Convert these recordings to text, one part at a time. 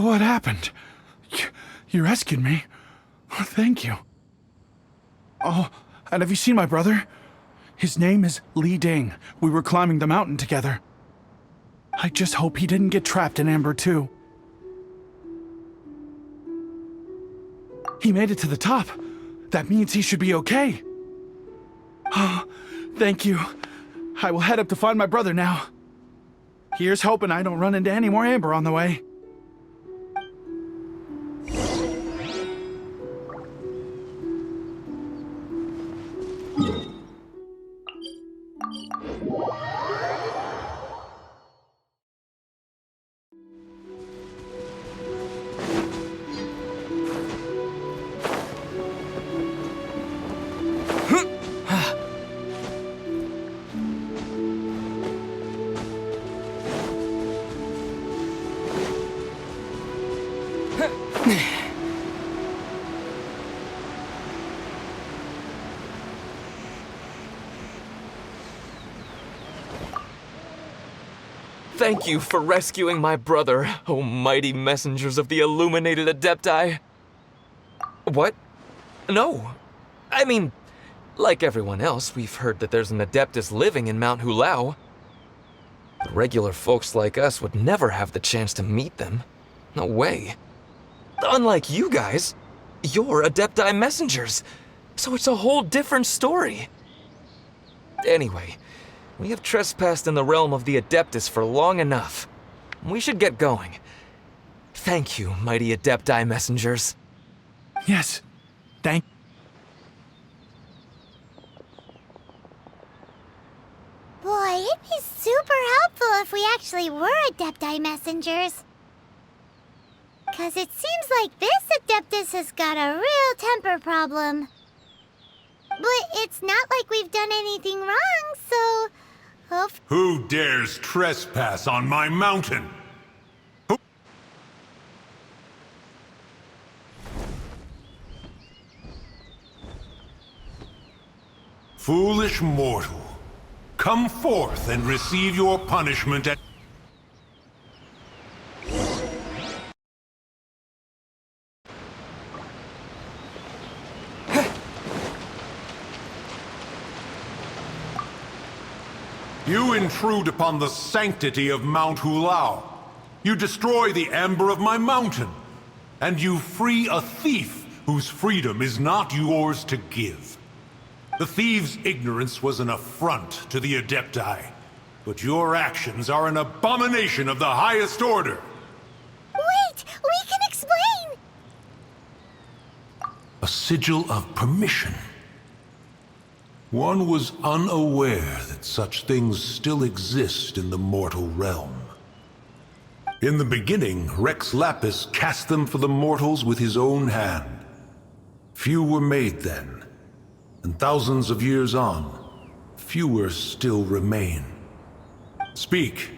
What happened? You rescued me. Thank you. Oh, and have you seen my brother? His name is Li Ding. We were climbing the mountain together. I just hope he didn't get trapped in Amber too. He made it to the top. That means he should be okay. Oh, thank you. I will head up to find my brother now. Here's hoping I don't run into any more Amber on the way. Thank you for rescuing my brother, O mighty messengers of the illuminated Adepti. What? No. I mean, like everyone else, we've heard that there's an Adeptus living in Mount Hulao. But regular folks like us would never have the chance to meet them. No way. Unlike you guys, you're Adepti messengers, so it's a whole different story. Anyway, we have trespassed in the realm of the Adeptus for long enough. We should get going. Thank you, mighty Adepti messengers. Yes, thank. Boy, it'd be super helpful if we actually were Adepti messengers. 'Cause it seems like this Adeptus has got a real temper problem. But it's not like we've done anything wrong, so... Who dares trespass on my mountain? Foolish mortal, come forth and receive your punishment at... You intrude upon the sanctity of Mount Hulao. You destroy the amber of my mountain. And you free a thief whose freedom is not yours to give. The thief's ignorance was an affront to the Adepti, but your actions are an abomination of the highest order. Wait! We can explain! A sigil of permission. One was unaware that such things still exist in the mortal realm. In the beginning, Rex Lapis cast them for the mortals with his own hand. Few were made then, and thousands of years on, fewer still remain. Speak.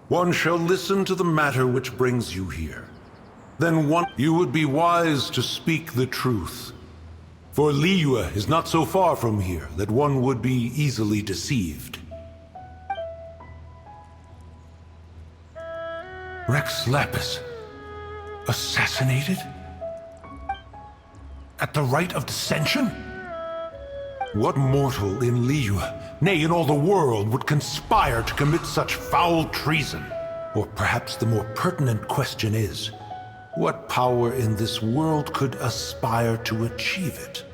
One shall listen to the matter which brings you here. Then you would be wise to speak the truth. For Liyue is not so far from here that one would be easily deceived. Rex Lapis, assassinated? At the rite of dissension? What mortal in Liyue, nay in all the world, would conspire to commit such foul treason? Or perhaps the more pertinent question is, what power in this world could aspire to achieve it?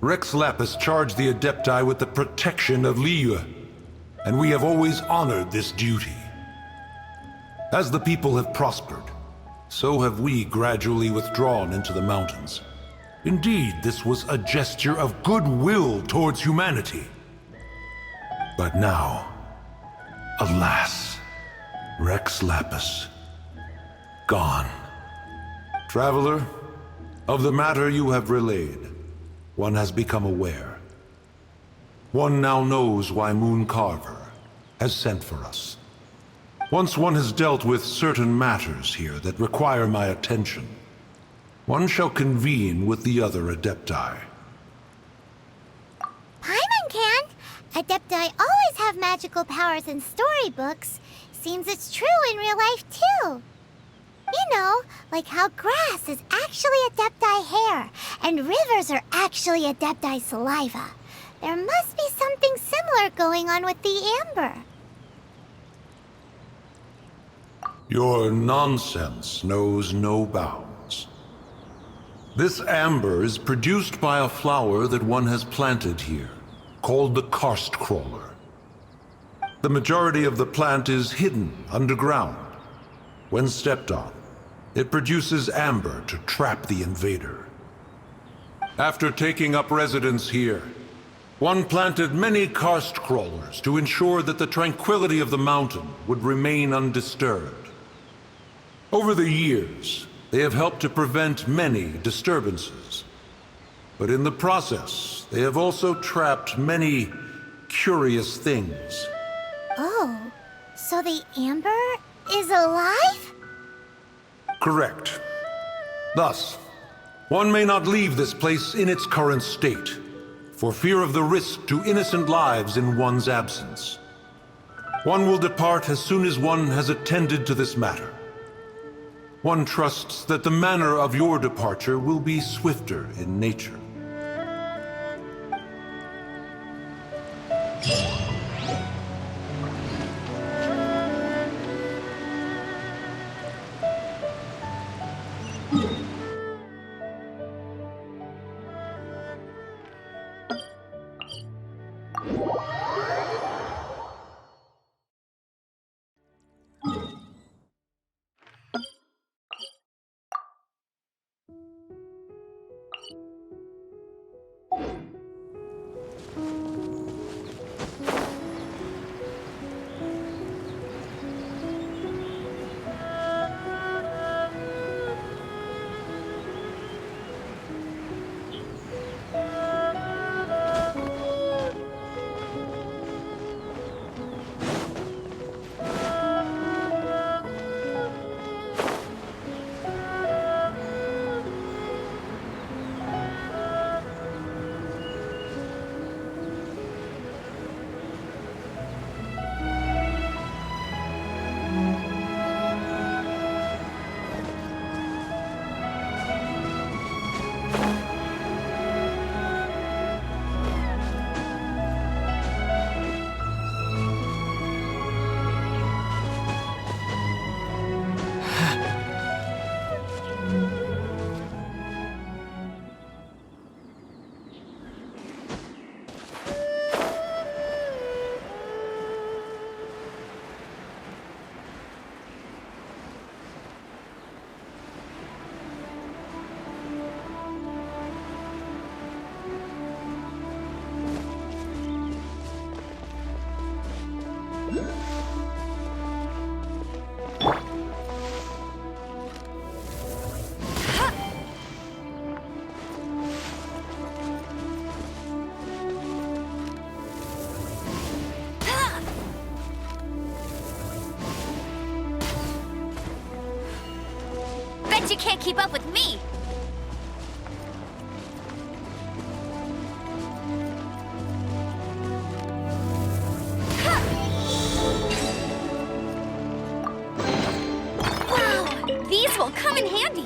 Rex Lapis charged the Adepti with the protection of Liyue, and we have always honored this duty. As the people have prospered, so have we gradually withdrawn into the mountains. Indeed, this was a gesture of goodwill towards humanity. But now, alas, Rex Lapis, gone. Traveler, of the matter you have relayed, one has become aware. One now knows why Moon Carver has sent for us. Once one has dealt with certain matters here that require my attention, one shall convene with the other Adepti. Paimon can! Adepti always have magical powers in storybooks. Seems it's true in real life, too. You know, like how grass is actually Adepti hair, and rivers are actually Adepti saliva. There must be something similar going on with the amber. Your nonsense knows no bounds. This amber is produced by a flower that one has planted here, called the karst crawler. The majority of the plant is hidden underground. When stepped on, it produces amber to trap the invader. After taking up residence here, one planted many karst crawlers to ensure that the tranquility of the mountain would remain undisturbed. Over the years, they have helped to prevent many disturbances. But in the process, they have also trapped many curious things. Oh, so the amber is alive? Correct. Thus, one may not leave this place in its current state, for fear of the risk to innocent lives in one's absence. One will depart as soon as one has attended to this matter. One trusts that the manner of your departure will be swifter in nature. Bet you can't keep up with me! Wow! These will come in handy!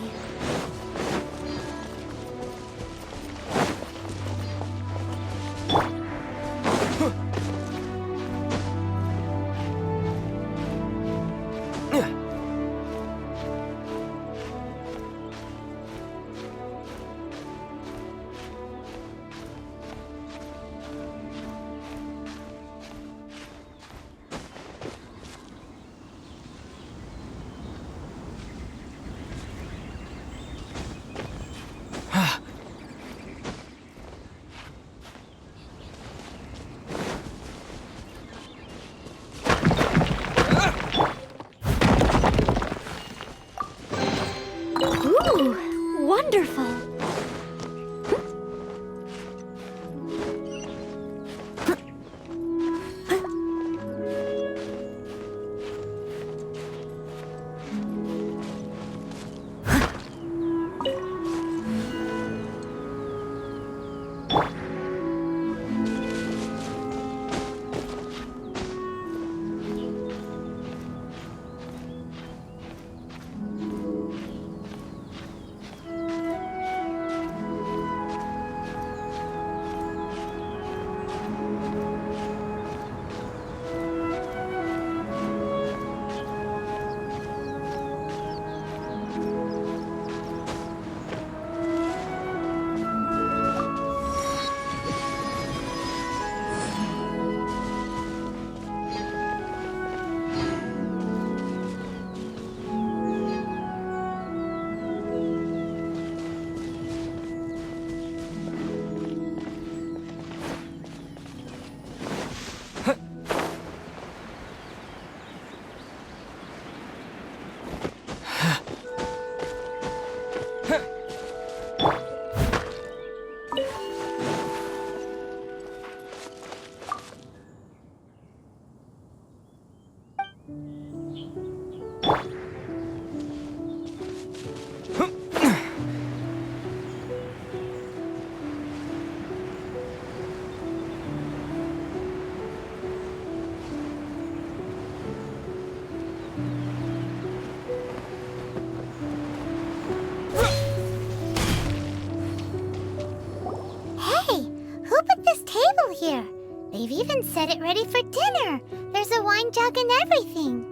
Hey, who put this table here? They've even set it ready for dinner. There's a wine jug and everything.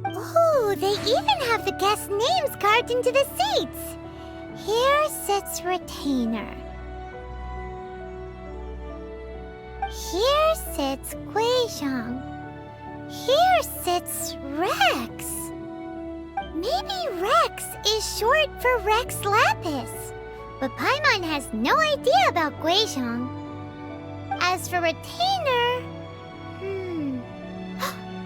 Ooh, they even have the guests' names carved into the seats. Here sits Retainer. Here sits Guizhong. Here sits Rex. Maybe Rex is short for Rex Lapis. But Paimon has no idea about Guizhong. As for Retainer...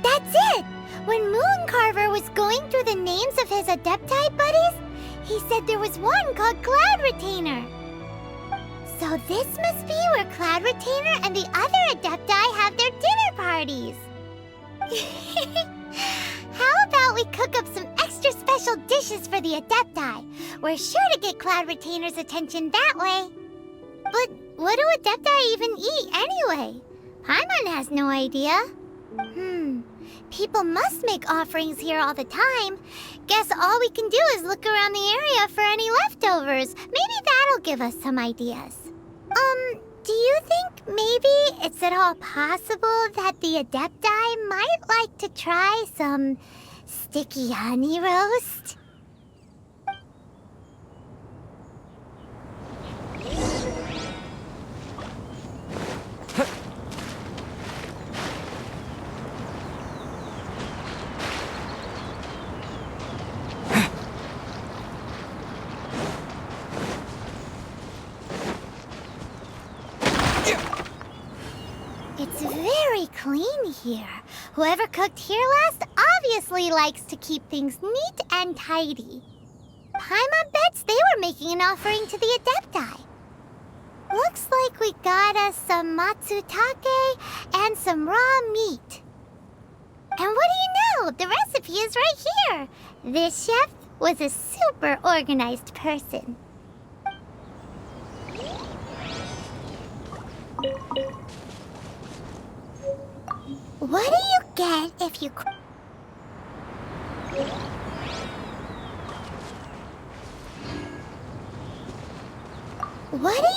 That's it! When Mooncarver was going through the names of his Adepti buddies, he said there was one called Cloud Retainer. So this must be where Cloud Retainer and the other Adepti have their dinner parties. How about we cook up some extra special dishes for the Adepti? We're sure to get Cloud Retainer's attention that way. But what do Adepti even eat anyway? Paimon has no idea. People must make offerings here all the time. Guess all we can do is look around the area for any leftovers. Maybe that'll give us some ideas. Do you think maybe it's at all possible that the Adepti might like to try some sticky honey roast? It's very clean here. Whoever cooked here last obviously likes to keep things neat and tidy. Paimon bets they were making an offering to the Adepti. Looks like we got us some matsutake and some raw meat. And what do you know? The recipe is right here. This chef was a super organized person. What do you get if you... What do you...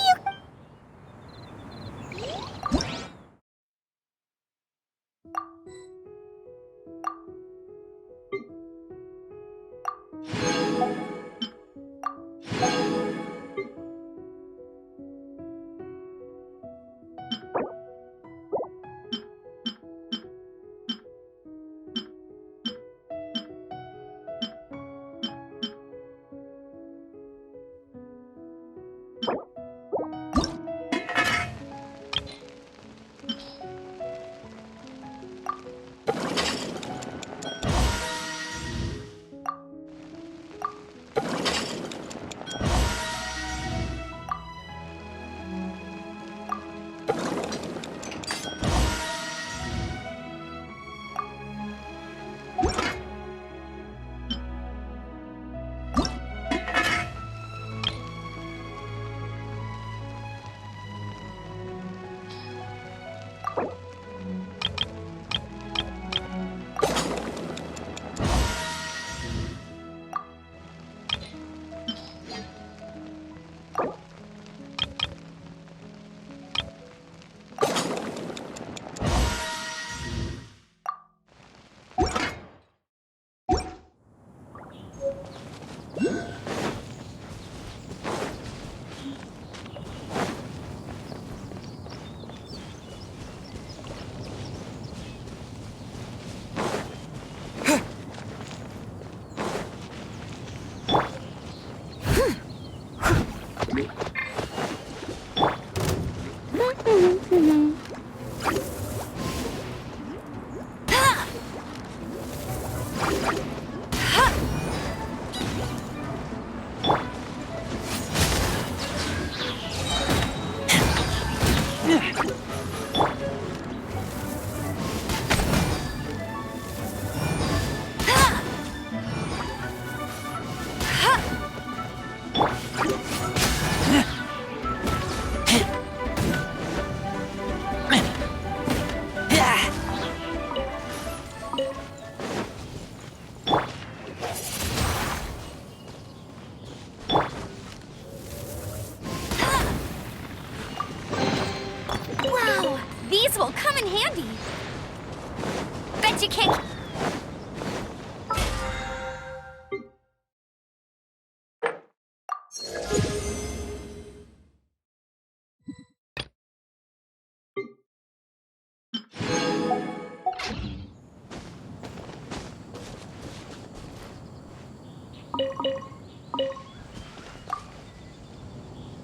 you can't...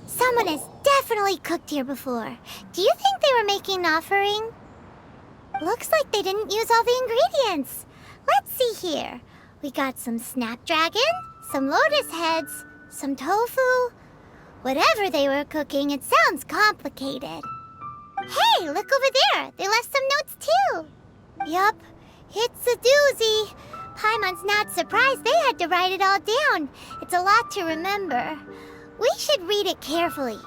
Someone has definitely cooked here before. Do you think they were making an offering? Looks like they didn't use all the ingredients. Let's see here. We got some snapdragon, some lotus heads, some tofu. Whatever they were cooking, it sounds complicated. Hey, look over there. They left some notes too. Yup, it's a doozy. Paimon's not surprised they had to write it all down. It's a lot to remember. We should read it carefully.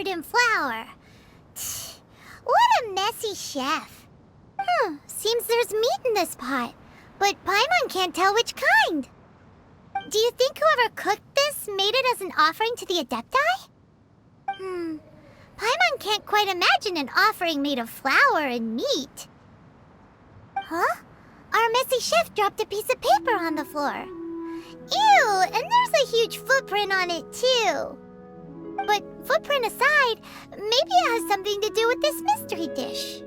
In flour. What a messy chef. Seems there's meat in this pot, but Paimon can't tell which kind. Do you think whoever cooked this made it as an offering to the Adepti? Paimon can't quite imagine an offering made of flour and meat. Huh? Our messy chef dropped a piece of paper on the floor. Ew, and there's a huge footprint on it too. But footprint aside, maybe it has something to do with this mystery dish.